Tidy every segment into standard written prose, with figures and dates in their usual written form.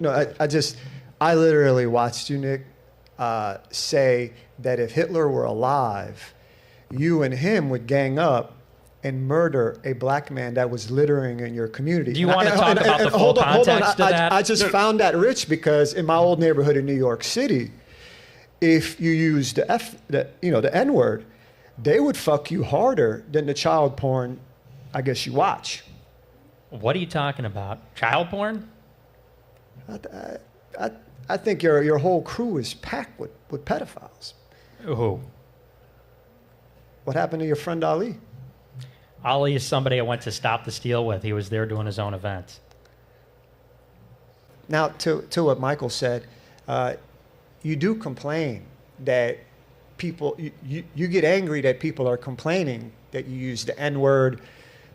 I literally watched you, Nick, say that if Hitler were alive, you and him would gang up and murder a black man that was littering in your community. Do you want to talk about the full context of that? I just found that rich because in my old neighborhood in New York City, if you used the N-word, they would fuck you harder than the child porn, I guess, you watch. What are you talking about? Child porn? I think your whole crew is packed with pedophiles. Who? What happened to your friend Ali? Ali is somebody I went to Stop the Steal with. He was there doing his own events. Now, to what Michael said, you do complain that people, you get angry that people are complaining that you use the N-word,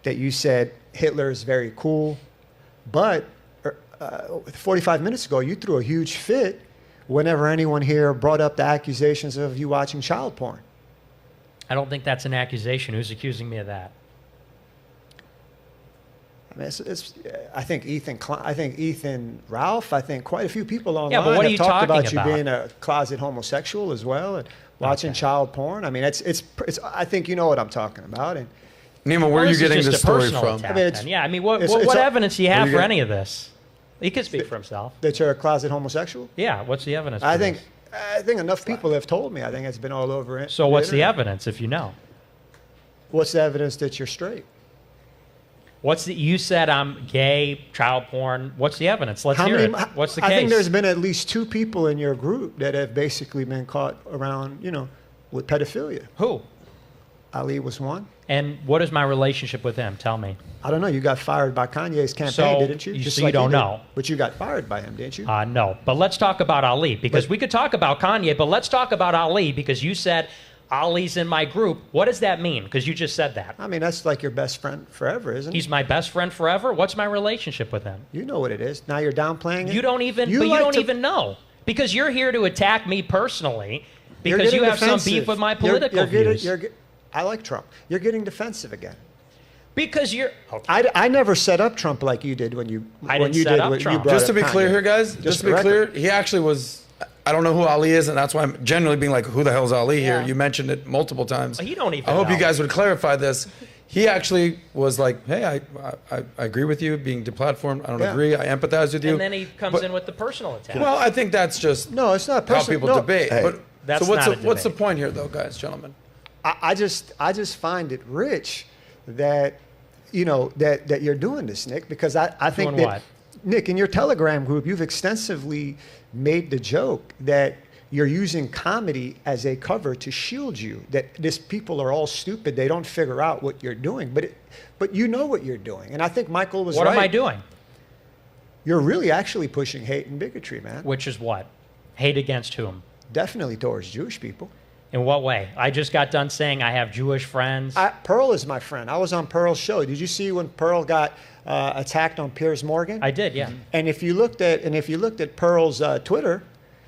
that you said Hitler is very cool. But 45 minutes ago, you threw a huge fit whenever anyone here brought up the accusations of you watching child porn. I don't think that's an accusation. Who's accusing me of that? I mean, I think Ethan Ralph, I think quite a few people online but what are have you talked talking about you about? being a closet homosexual as well and watching child porn. I mean, it's I think you know what I'm talking about. And Nima, where are you getting this story from? What evidence do you have for any of this? He could speak for himself. That you're a closet homosexual? Yeah, what's the evidence? I think enough people have told me. I think it's been all over it. So what's the evidence if you know? What's the evidence that you're straight? You said I'm gay, child porn. What's the evidence? Let's hear it. What's the case? I think there's been at least 2 people in your group that have basically been caught around, with pedophilia. Who? Ali was one. And what is my relationship with him? Tell me. I don't know. You got fired by Kanye's campaign, didn't you? You don't know. But you got fired by him, didn't you? No. But let's talk about Ali, because we could talk about Kanye, but let's talk about Ali, because you said Ali's in my group. What does that mean? Because you just said that. I mean, that's like your best friend forever, isn't it? He's my best friend forever? What's my relationship with him? You know what it is. Now you're downplaying it. You don't even know. Because you're here to attack me personally because you have some beef with my political views. I like Trump. You're getting defensive again. Because you're... Okay. I never set up Trump like you did when you Trump. Just to be clear here, guys, just to be clear, he actually was... I don't know who Ali is, and that's why I'm generally being like, who the hell's Ali here? You mentioned it multiple times. He don't even I hope you guys would clarify this. He actually was like, hey, I agree with you being deplatformed. I don't agree. I empathize with you. And then he comes in with the personal attack. Well, I think that's just no, it's not how people debate. Hey, but that's what's the point here, though, guys, gentlemen? I just find it rich that that you're doing this, Nick, because I think that Nick, in your Telegram group, you've extensively made the joke that you're using comedy as a cover to shield you, that these people are all stupid, they don't figure out what you're doing, but you know what you're doing. And I think Michael was right. What am I doing? You're really actually pushing hate and bigotry, man. Which is what? Hate against whom? Definitely towards Jewish people. In what way? I just got done saying I have Jewish friends. Pearl is my friend. I was on Pearl's show. Did you see when Pearl got attacked on Piers Morgan? I did, yeah. And if you looked at Pearl's Twitter,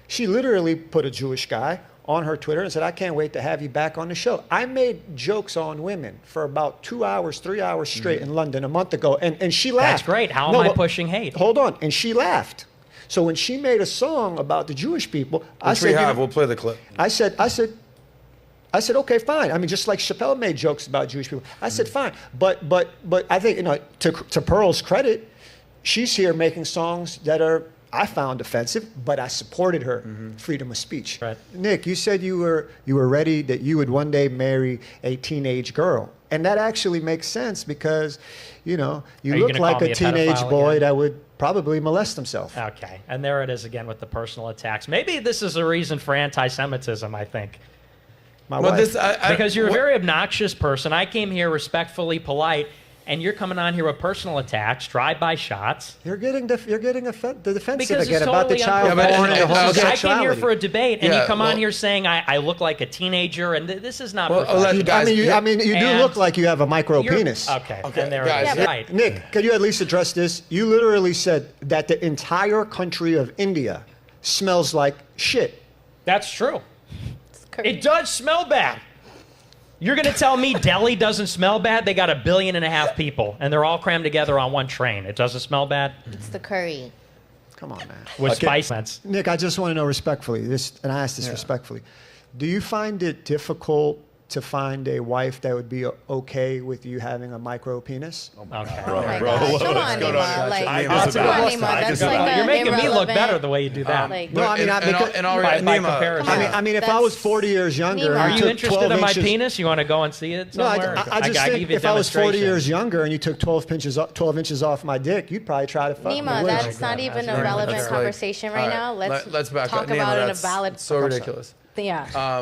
she literally put a Jewish guy on her Twitter and said, "I can't wait to have you back on the show." I made jokes on women for about 2 hours, 3 hours straight in London a month ago, and she laughed. That's great. How am I pushing hate? Hold on, and she laughed. So when she made a song about the Jewish people, I said, we'll play the clip. I said, okay, fine. I mean, just like Chappelle made jokes about Jewish people. I said, fine. But I think, to Pearl's credit, she's here making songs that I found offensive, but I supported her freedom of speech. Right. Nick, you said you were ready that you would one day marry a teenage girl. And that actually makes sense because, you look like a teenage boy that would probably molest himself. Okay. And there it is again with the personal attacks. Maybe this is a reason for anti-Semitism, I think. My wife. Because you're a very obnoxious person. I came here respectfully, polite, and you're coming on here with personal attacks, drive-by shots. You're getting defensive because again about the child porn and the homosexuality. I came here for a debate, and you come on here saying I look like a teenager, and this is not. You do look like you have a micro penis. Okay. And there it is. Right. Nick, can you at least address this? You literally said that the entire country of India smells like shit. That's true. It does smell bad. You're going to tell me Delhi doesn't smell bad? They got 1.5 billion people, and they're all crammed together on one train. It doesn't smell bad? It's the curry. Come on, man. With spice. Nick, I just want to know respectfully, and I ask this respectfully, do you find it difficult to find a wife that would be okay with you having a micro penis? Okay. Come on, Nima. You're making me look better the way you do that. No, I mean, I mean, if I was 40 years younger, are you interested in my penis? You want to go and see it somewhere? No, I just think if I was 40 years younger and you took 12 inches off my dick, you'd probably try to fuck me. Nima, that's not even a relevant conversation right now. Let's back up. talk about it in a valid. So ridiculous. Yeah.